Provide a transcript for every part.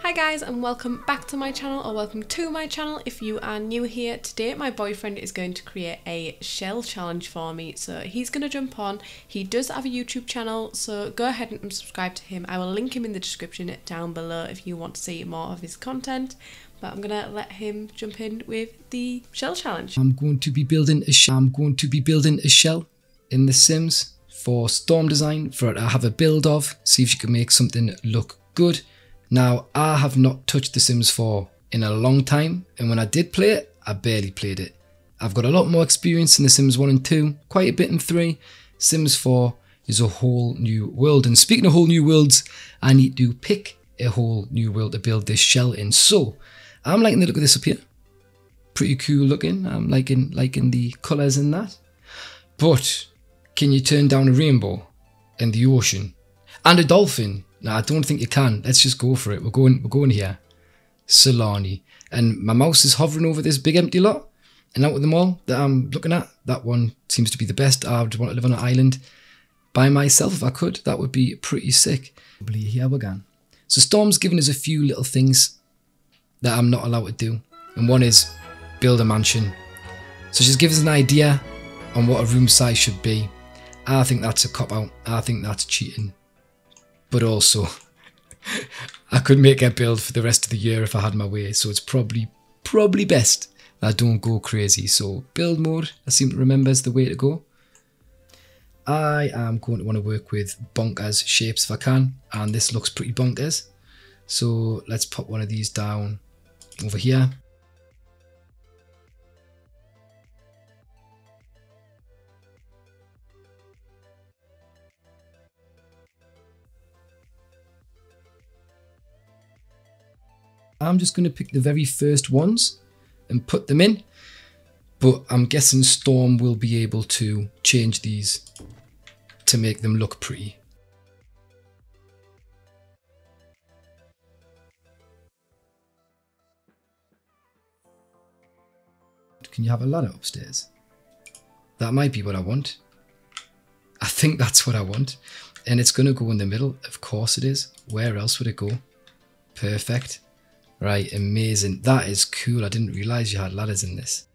Hi guys, and welcome back to my channel, or welcome to my channel if you are new here. Today my boyfriend is going to create a shell challenge for me, so he's going to jump on. He does have a YouTube channel, so go ahead and subscribe to him. I will link him in the description down below if you want to see more of his content, but I'm going to let him jump in with the shell challenge. I'm going to be building a shell in The Sims for StormDesign for it to have a build of, see if she can make something look good. Now, I have not touched The Sims 4 in a long time, and when I did play it, I barely played it. I've got a lot more experience in The Sims 1 and 2, quite a bit in 3. Sims 4 is a whole new world, and speaking of whole new worlds, I need to pick a whole new world to build this shell in. So, I'm liking the look of this up here. Pretty cool looking. I'm liking the colours in that. But, can you turn down a rainbow and the ocean and a dolphin? No, I don't think you can. Let's just go for it. We're going here. Solani. And my mouse is hovering over this big empty lot. And out of them all that I'm looking at, that one seems to be the best. I would want to live on an island by myself if I could. That would be pretty sick. Here we go. So Storm's given us a few little things that I'm not allowed to do. And one is build a mansion. So she's given us an idea on what a room size should be. I think that's a cop-out. I think that's cheating. But also, I could make a build for the rest of the year if I had my way, so it's probably best that I don't go crazy. So build mode, I seem to remember, is the way to go. I am going to want to work with bonkers shapes if I can, and this looks pretty bonkers. So let's pop one of these down over here. I'm just going to pick the very first ones and put them in, but I'm guessing Storm will be able to change these to make them look pretty. Can you have a ladder upstairs? That might be what I want. I think that's what I want. And it's going to go in the middle. Of course it is. Where else would it go? Perfect. Right, amazing. That is cool. I didn't realise you had ladders in this.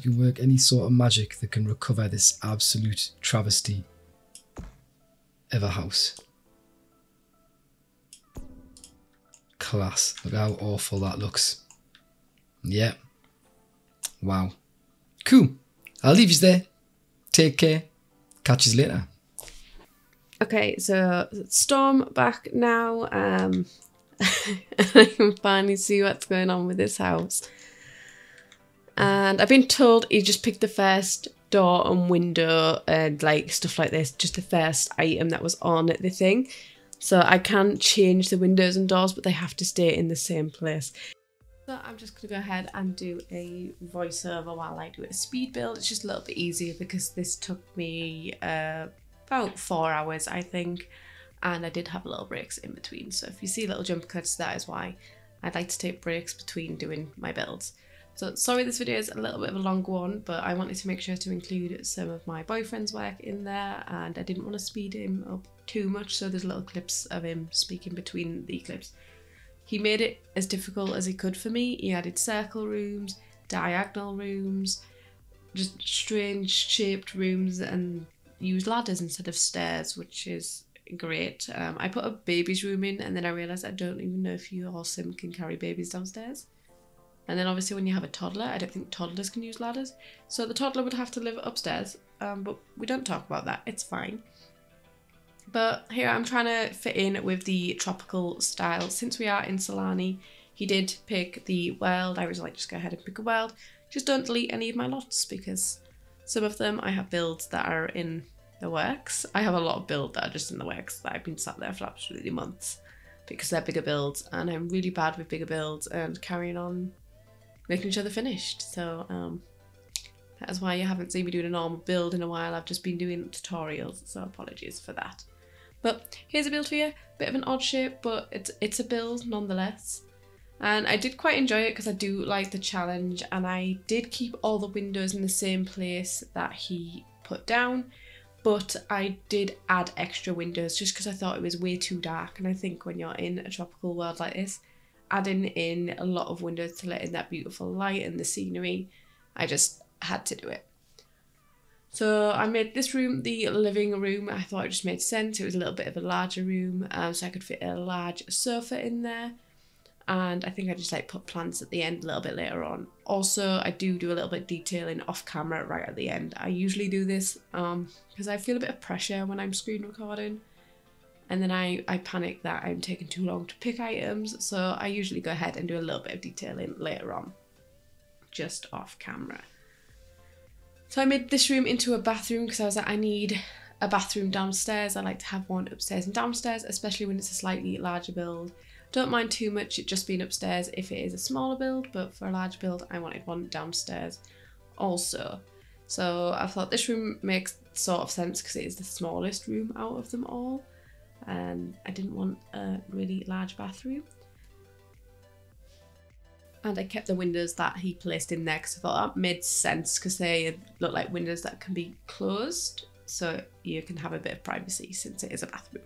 You can work any sort of magic that can recover this absolute travesty of a house. Class. Look how awful that looks. Yeah. Wow. Cool. I'll leave you there. Take care. Catch you later. Okay, so Storm back now. I can finally see what's going on with this house. And I've been told he just picked the first door and window and like stuff like this, just the first item that was on the thing. So I can change the windows and doors, but they have to stay in the same place. So I'm just going to go ahead and do a voiceover while I do a speed build. It's just a little bit easier because this took me about 4 hours, I think. And I did have little breaks in between. So if you see little jump cuts, that is why. I'd like to take breaks between doing my builds. So sorry this video is a little bit of a long one, but I wanted to make sure to include some of my boyfriend's work in there, and I didn't want to speed him up too much, so there's little clips of him speaking between the clips. He made it as difficult as he could for me. He added circle rooms, diagonal rooms, just strange shaped rooms, and used ladders instead of stairs, which is great. I put a baby's room in, and then I realised I don't even know if your sim can carry babies downstairs. And then obviously when you have a toddler, I don't think toddlers can use ladders. So the toddler would have to live upstairs, but we don't talk about that, it's fine. But here I'm trying to fit in with the tropical style. Since we are in Solani, he did pick the world. I was like, just go ahead and pick a world. Just don't delete any of my lots because some of them I have builds that are in the works. I have a lot of builds that are just in the works that I've been sat there for absolutely months because they're bigger builds, and I'm really bad with bigger builds and carrying on making sure they're finished. So that is why you haven't seen me doing a normal build in a while. I've just been doing tutorials, so apologies for that. But here's a build for you. Bit of an odd shape, but it's a build nonetheless. And I did quite enjoy it because I do like the challenge, and I did keep all the windows in the same place that he put down, but I did add extra windows just because I thought it was way too dark. And I think when you're in a tropical world like this, adding in a lot of windows to let in that beautiful light and the scenery, I just had to do it. So I made this room the living room. I thought it just made sense. It was a little bit of a larger room, so I could fit a large sofa in there. And I think I just like put plants at the end a little bit later on. Also, I do a little bit of detailing off camera right at the end. I usually do this because I feel a bit of pressure when I'm screen recording. And then I panic that I'm taking too long to pick items. So I usually go ahead and do a little bit of detailing later on, just off camera. So I made this room into a bathroom because I was like, I need a bathroom downstairs. I like to have one upstairs and downstairs, especially when it's a slightly larger build. Don't mind too much it just being upstairs if it is a smaller build, but for a large build I wanted one downstairs also. So I thought this room makes sort of sense because it is the smallest room out of them all, and I didn't want a really large bathroom. And I kept the windows that he placed in there because I thought that made sense because they look like windows that can be closed, so you can have a bit of privacy since it is a bathroom.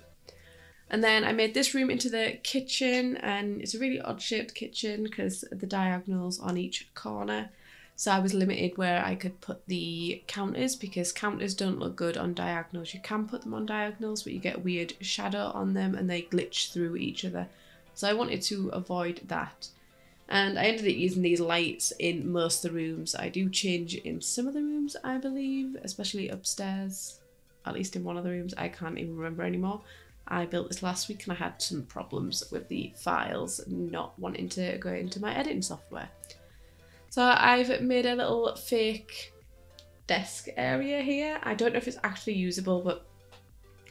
And then I made this room into the kitchen, and it's a really odd shaped kitchen because the diagonals on each corner. So I was limited where I could put the counters because counters don't look good on diagonals. You can put them on diagonals, but you get weird shadow on them and they glitch through each other. So I wanted to avoid that. And I ended up using these lights in most of the rooms. I do change in some of the rooms, I believe, especially upstairs, at least in one of the rooms. I can't even remember anymore. I built this last week and I had some problems with the files not wanting to go into my editing software. So I've made a little fake desk area here. I don't know if it's actually usable, but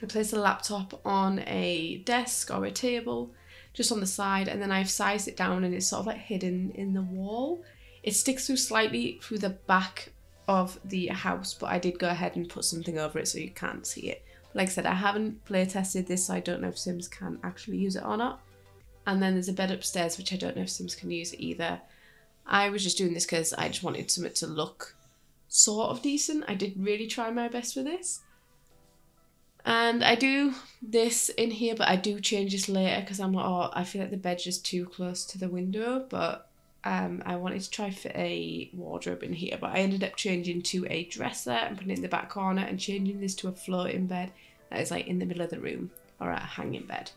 I placed a laptop on a desk or a table just on the side, and then I've sized it down and it's sort of like hidden in the wall. It sticks through slightly through the back of the house, but I did go ahead and put something over it so you can't see it. Like I said, I haven't play tested this, so I don't know if Sims can actually use it or not. And then there's a bed upstairs, which I don't know if Sims can use either. I was just doing this because I just wanted something to look sort of decent. I did really try my best with this. And I do this in here, but I do change this later because I'm like, oh, I feel like the bed's just too close to the window. But I wanted to try fit a wardrobe in here, but I ended up changing to a dresser and putting it in the back corner and changing this to a floating bed that is like in the middle of the room, or a hanging bed.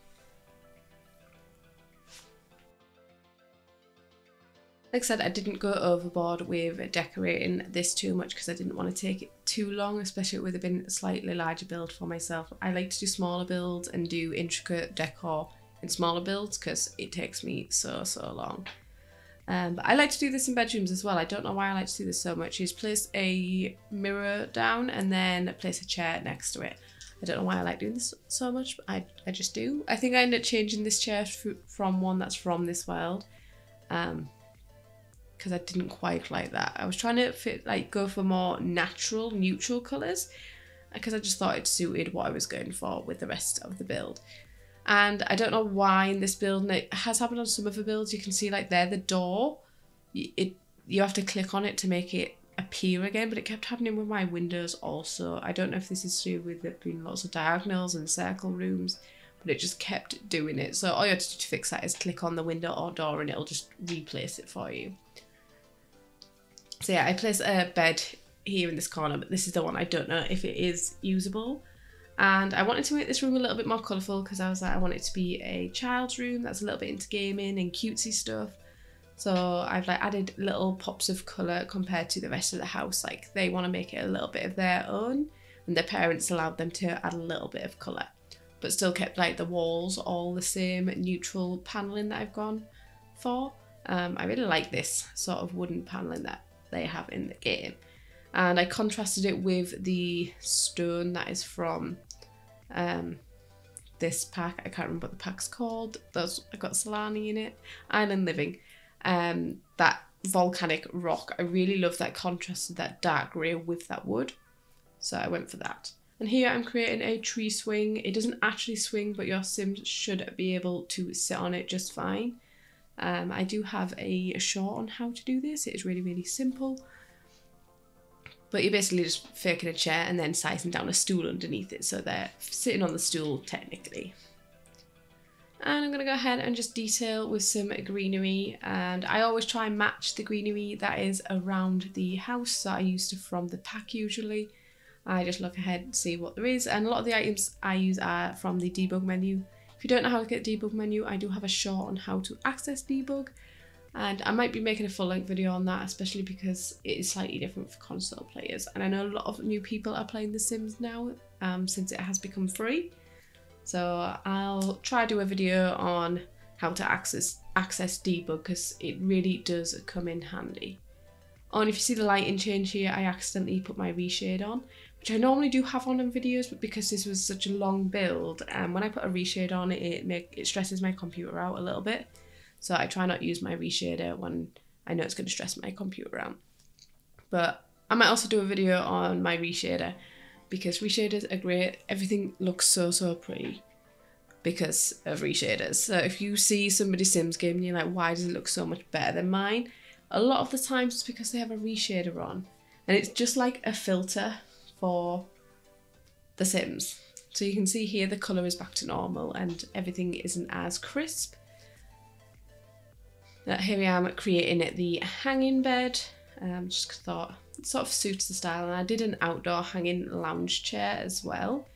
Like I said, I didn't go overboard with decorating this too much because I didn't want to take it too long, especially with it being a slightly larger build for myself. I like to do smaller builds and do intricate decor in smaller builds because it takes me so long. But I like to do this in bedrooms as well. I don't know why I like to do this so much. Is place a mirror down and then place a chair next to it. I don't know why I like doing this so much, but I just do. I think I ended up changing this chair from one that's from this world. Because I didn't quite like that. I was trying to go for more natural, neutral colours because I just thought it suited what I was going for with the rest of the build. And I don't know why in this build, and it has happened on some other builds, you can see like there, the door, you have to click on it to make it appear again, but it kept happening with my windows also. I don't know if this is to do with there being lots of diagonals and circle rooms, but it just kept doing it. So all you have to do to fix that is click on the window or door and it'll just replace it for you. So yeah, I placed a bed here in this corner, but this is the one I don't know if it is usable. And I wanted to make this room a little bit more colourful because I was like, I want it to be a child's room that's a little bit into gaming and cutesy stuff. So I've like added little pops of colour compared to the rest of the house. Like they want to make it a little bit of their own, and their parents allowed them to add a little bit of colour, but still kept like the walls all the same neutral panelling that I've gone for. I really like this sort of wooden panelling that they have in the game. And I contrasted it with the stone that is from this pack. I can't remember what the pack's called. I got Solani in it. Island Living. That volcanic rock. I really love that contrasted that dark grey with that wood. So I went for that. And here I'm creating a tree swing. It doesn't actually swing, but your Sims should be able to sit on it just fine. I do have a short on how to do this. It is really, really simple. But you're basically just faking a chair and then sizing down a stool underneath it. So they're sitting on the stool technically. And I'm going to go ahead and just detail with some greenery. And I always try and match the greenery that is around the house that I used from the pack usually. I just look ahead and see what there is. And a lot of the items I use are from the debug menu. If you don't know how to get debug menu, I do have a short on how to access debug. And I might be making a full length video on that, especially because it is slightly different for console players. And I know a lot of new people are playing The Sims now, since it has become free. So I'll try to do a video on how to access debug, because it really does come in handy. Oh, and if you see the lighting change here, I accidentally put my reshade on, which I normally do have on in videos, but because this was such a long build, when I put a reshade on, it stresses my computer out a little bit. So I try not to use my reshader when I know it's going to stress my computer out. But I might also do a video on my reshader, because reshaders are great. Everything looks so pretty because of reshaders. So if you see somebody's Sims game and you're like, why does it look so much better than mine? A lot of the times it's because they have a reshader on. And it's just like a filter for The Sims. So you can see here the colour is back to normal and everything isn't as crisp. Here I am creating the hanging bed, just 'cause I thought it sort of suits the style, and I did an outdoor hanging lounge chair as well,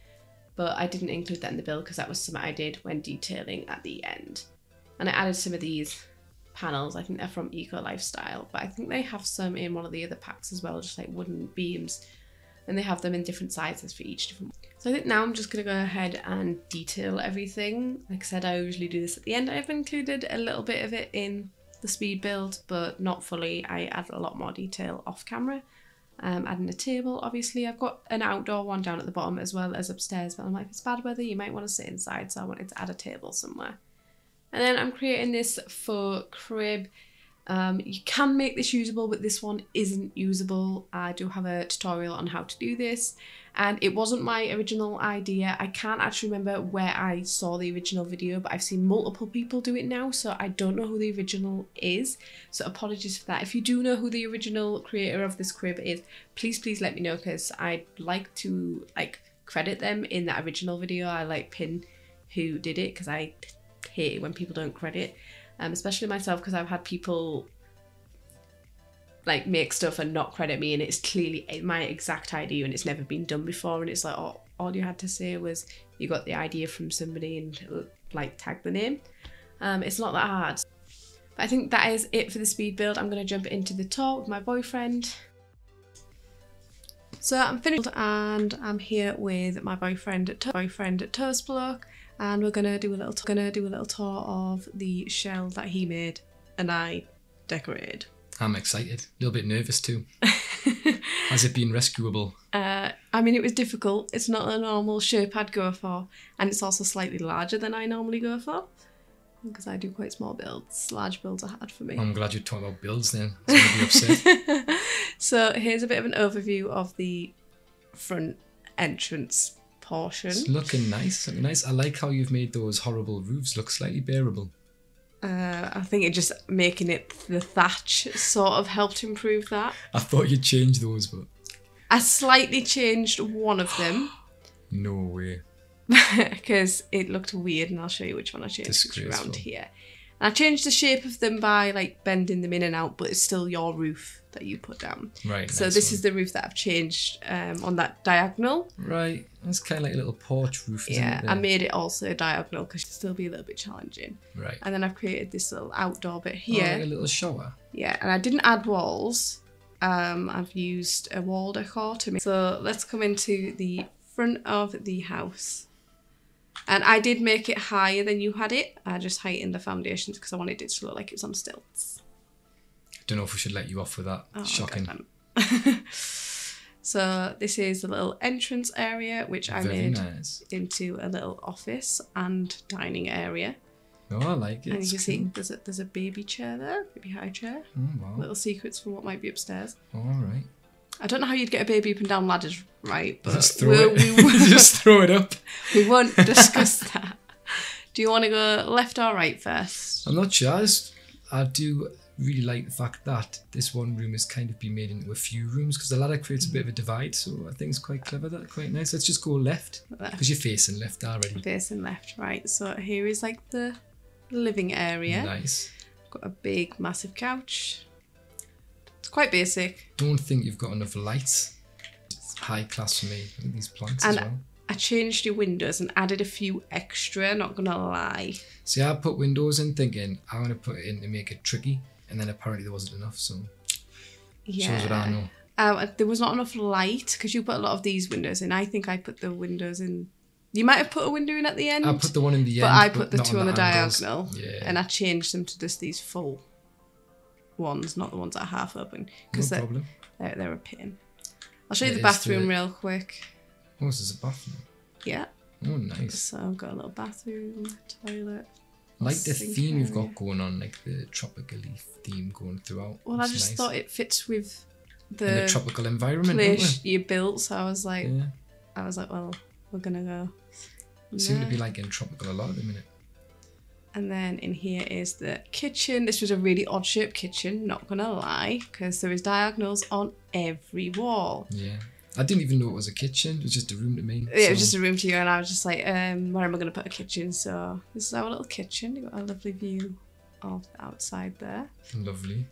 but I didn't include that in the build because that was something I did when detailing at the end. And I added some of these panels. I think they're from Eco Lifestyle, but I think they have some in one of the other packs as well, just like wooden beams, and they have them in different sizes for each different one. So I think now I'm just going to go ahead and detail everything. Like I said, I usually do this at the end. I've included a little bit of it in the speed build, but not fully. I add a lot more detail off camera. Adding a table, obviously. I've got an outdoor one down at the bottom as well as upstairs, but I'm like, if it's bad weather, you might want to sit inside, so I wanted to add a table somewhere. And then I'm creating this faux crib. You can make this usable, but this one isn't usable. I do have a tutorial on how to do this, and it wasn't my original idea. I can't actually remember where I saw the original video, but I've seen multiple people do it now, so I don't know who the original is. So apologies for that. If you do know who the original creator of this crib is, please let me know, because I'd like to credit them in that original video. I pin who did it, because I hate it when people don't credit. Especially myself, because I've had people make stuff and not credit me, and it's clearly my exact idea and it's never been done before, and it's like, oh, all you had to say was you got the idea from somebody and tag the name. It's not that hard. But I think that is it for the speed build. I'm going to jump into the talk with my boyfriend. So I'm finished and I'm here with my boyfriend Toast Block, and we're gonna do a little tour of the shell that he made and I decorated. I'm excited, a little bit nervous too. Has it been rescuable? I mean, it was difficult. It's not a normal shape I'd go for, and it's also slightly larger than I normally go for, because I do quite small builds. Large builds are hard for me. I'm glad you're talking about builds then. I was going to be upset. So here's a bit of an overview of the front entrance portion. It's looking nice. I like how you've made those horrible roofs look slightly bearable. I think it just making it the thatch sort of helped improve that. I thought you'd change those, but I slightly changed one of them. No way. Because it looked weird, and I'll show you which one I changed around here. And I changed the shape of them by bending them in and out, but it's still your roof that you put down. Right. So this is the roof that I've changed on that diagonal. Right. It's kind of like a little porch roof, isn't it? Yeah, I made it also diagonal because it'll still be a little bit challenging. Right. And then I've created this little outdoor bit here. Oh, like a little shower. Yeah, and I didn't add walls. I've used a wall decor to make. So let's come into the front of the house. And I did make it higher than you had it. I just heightened the foundations because I wanted it to look like it was on stilts. Don't know if we should let you off with that. Oh, shocking. So this is the little entrance area, which I Very made nice. into a little office and dining area. Oh, I like it. And you can It's see cool. there's a baby chair there, baby high chair. Oh, wow. Little secrets for what might be upstairs. All right. I don't know how you'd get a baby up and down ladders, right? But Just throw it. Just throw it up. we won't discuss that. Do you want to go left or right first? I'm not sure. I do really like the fact that this one room has kind of been made into a few rooms because the ladder creates a bit of a divide. So I think it's quite clever. That's quite nice. Let's just go left because you're facing left already. Facing left, right. So here is like the living area. Nice. Got a big, massive couch. It's quite basic. Don't think you've got enough lights. It's high class for me. Look at these plants And as well. I changed your windows and added a few extra, not gonna lie. See, I put windows in thinking I want to put it in to make it tricky, and then apparently there wasn't enough, so shows what I know. There was not enough light because you put a lot of these windows in. I think I put the windows in. You might have put a window in at the end. I put the one in the end, but I put the not two on the angles. diagonal. Yeah. And I changed them to just these full ones, not the ones that are half open. No Because problem. they're a pain. I'll show you It the is bathroom the- real quick. Oh, this is a bathroom. Yeah. Oh, nice. So I've got a little bathroom, toilet. I like the sink theme you've area. got going on, like the tropical leaf theme going throughout. Well, I It's just nice. thought it fits with in the a tropical environment, place don't you built. So I was like, we? Yeah. well, we're gonna go. Seem to there. be like in tropical a lot at the minute. And then in here is the kitchen. This was a really odd shaped kitchen, not gonna lie, because there is diagonals on every wall. Yeah. I didn't even know it was a kitchen. It was just a room to me. Yeah, it was just a room to you, and I was just like, where am I going to put a kitchen? So this is our little kitchen. You've got a lovely view of the outside there. Lovely.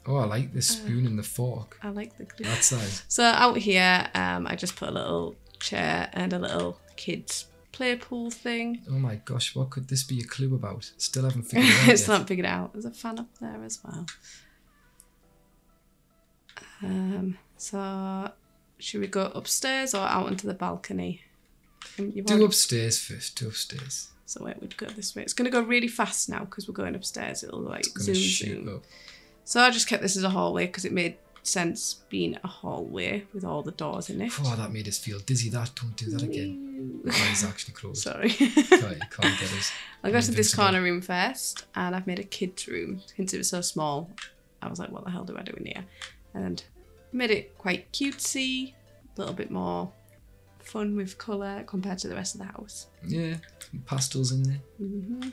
Oh, I like the spoon and the fork. I like the glue. That size. So out here, I just put a little chair and a little kids play pool thing. Oh my gosh, what could this be a clue about? Still haven't figured it out It's yet. not figured out. There's a fan up there as well. So should we go upstairs or out onto the balcony? Do upstairs first. Do upstairs. So wait, we'd go this way. It's going to go really fast now because we're going upstairs. It'll like It's going zoom, to shoot zoom. up. So I just kept this as a hallway because it made sense being a hallway with all the doors in it. Oh, that made us feel dizzy. Don't do that again. Mine's actually closed. Sorry. You can't get us. I'll go to this Invincible. corner room first, and I've made a kid's room. Since it was so small, I was like, what the hell do I do in here? And made it quite cutesy, a little bit more fun with colour compared to the rest of the house. Yeah, pastels in there. Mm-hmm.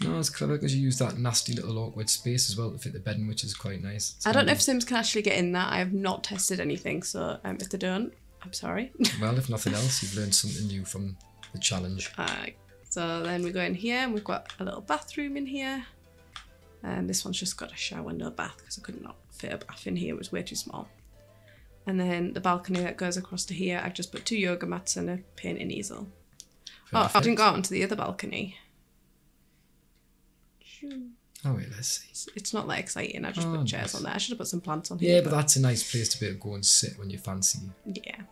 No, it's clever because you use that nasty little awkward space as well to fit the bedding, which is quite nice. It's I don't know if handy. Sims can actually get in that. I have not tested anything, so if they don't, I'm sorry. Well, if nothing else, you've learned something new from the challenge. So then we go in here, and we've got a little bathroom in here. And this one's just got a shower, no bath, because I could not fit a bath in here. It was way too small. And then the balcony that goes across to here, I've just put 2 yoga mats and a painting easel. Oh, I Perfect. didn't go out onto the other balcony. Oh wait, let's see. It's not that exciting. I just Oh, put chairs nice. on there. I should have put some plants on here. Yeah, but that's a nice place to be able to go and sit when you fancy. Yeah.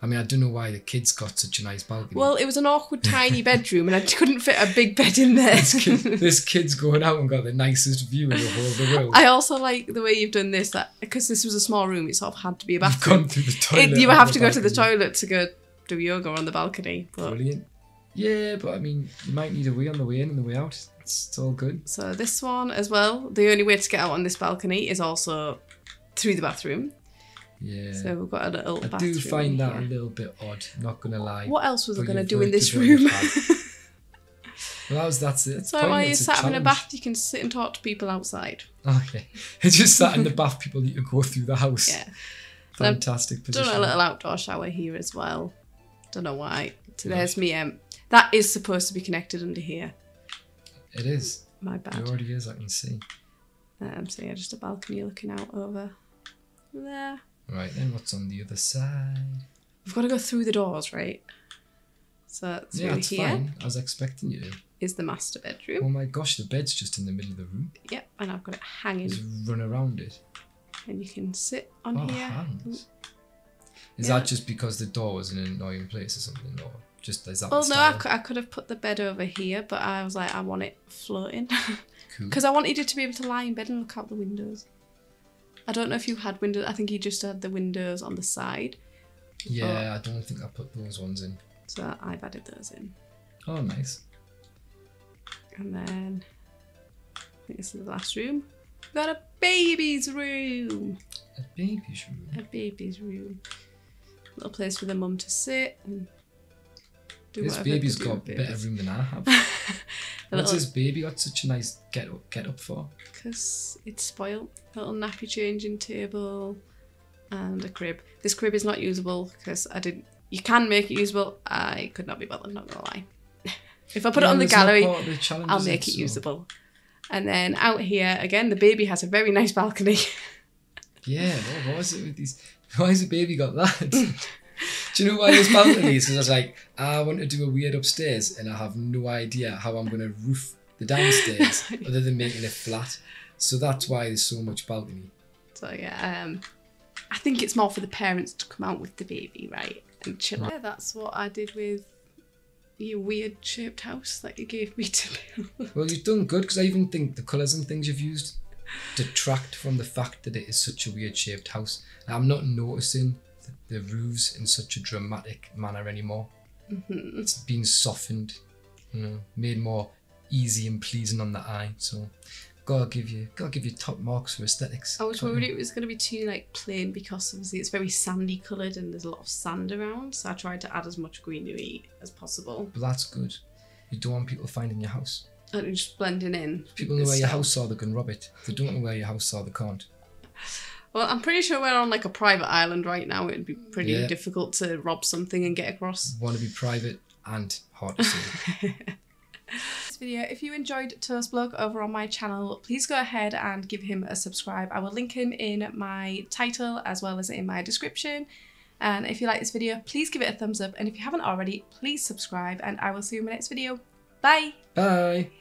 I mean, I don't know why the kids got such a nice balcony. Well, it was an awkward tiny bedroom, and I couldn't fit a big bed in there. this kid's going out and got the nicest view in the whole of the world. I also like the way you've done this, that because this was a small room, it sort of had to be a You've bathroom. gone through the toilet. You on have the to go to the balcony. toilet to go do yoga on the balcony. But Brilliant. Yeah, but I mean, you might need a wee on the way in and the way out. It's all good. so this one as well, the only way to get out on this balcony is also through the bathroom. Yeah. So we've got a little I bathroom do find that a here. little bit odd, not going to lie. What else was I But going to you've do in worked this it out, you've room? had. Well, that's it. So while you're sat in a bath, you can sit and talk to people outside. Okay. It's just sat in the bath, people need to go through the house. Yeah. Fantastic position. Done a little outdoor shower here as well. Don't know why. So there's me. That is supposed to be connected under here. It is. My It bad. already is, I can see. So yeah, just a balcony looking out over there. Right, then what's on the other side? We've got to go through the doors, right? So through Yeah, it's here fine. I was expecting you to. is the master bedroom. Oh my gosh, the bed's just in the middle of the room. Yep, and I've got it hanging, Just run around it. and you can sit on Oh, here. hands. Is Yeah. that just because the door was in an annoying place or something? Or just is that Well, the no, style? I could have put the bed over here, but I was like, I want it floating. Cool. Because I wanted you to be able to lie in bed and look out the windows. I don't know if you had windows. I think he just had the windows on the side. Yeah, I don't think I put those ones in. So I've added those in. Oh, nice. And then I think this is the last room. We've got a baby's room. A baby's room? A baby's room. Little place for the mum to sit and do this whatever. Baby's got a better room than I have. What's this baby got such a nice get up for? Because it's spoiled. Little nappy changing table and a crib. This crib is not usable because you can make it usable. I could not be bothered, not gonna lie. If I put it on the gallery, I'll make it usable. And then out here, again, the baby has a very nice balcony. Yeah, what was it with these? Why has the baby got that? Do you know why there's balconies? Because I was like, I want to do a weird upstairs and I have no idea how I'm going to roof the downstairs other than making it flat. So that's why there's so much balcony. So yeah, I think it's more for the parents to come out with the baby, right? And chill out. Yeah, that's what I did with your weird shaped house that you gave me to build. Well, you've done good because I even think the colours and things you've used detract from the fact that it is such a weird shaped house. I'm not noticing the roofs in such a dramatic manner anymore. Mm-hmm. It's been softened, made more easy and pleasing on the eye. So gotta give you top marks for aesthetics. I was worried it was going to be too like plain because obviously it's very sandy coloured and there's a lot of sand around. So I tried to add as much greenery as possible. But that's good. You don't want people finding your house. And just blending in. People know where your house are, they can rob it. If they don't know where your house are, they can't. Well, I'm pretty sure we're on like a private island right now. It'd be pretty difficult to rob something and get across. Want to be private and hard to see. This video, if you enjoyed Toast Blog over on my channel, please go ahead and give him a subscribe. I will link him in my title as well as in my description. And if you like this video, please give it a thumbs up. And if you haven't already, please subscribe and I will see you in my next video. Bye! Bye!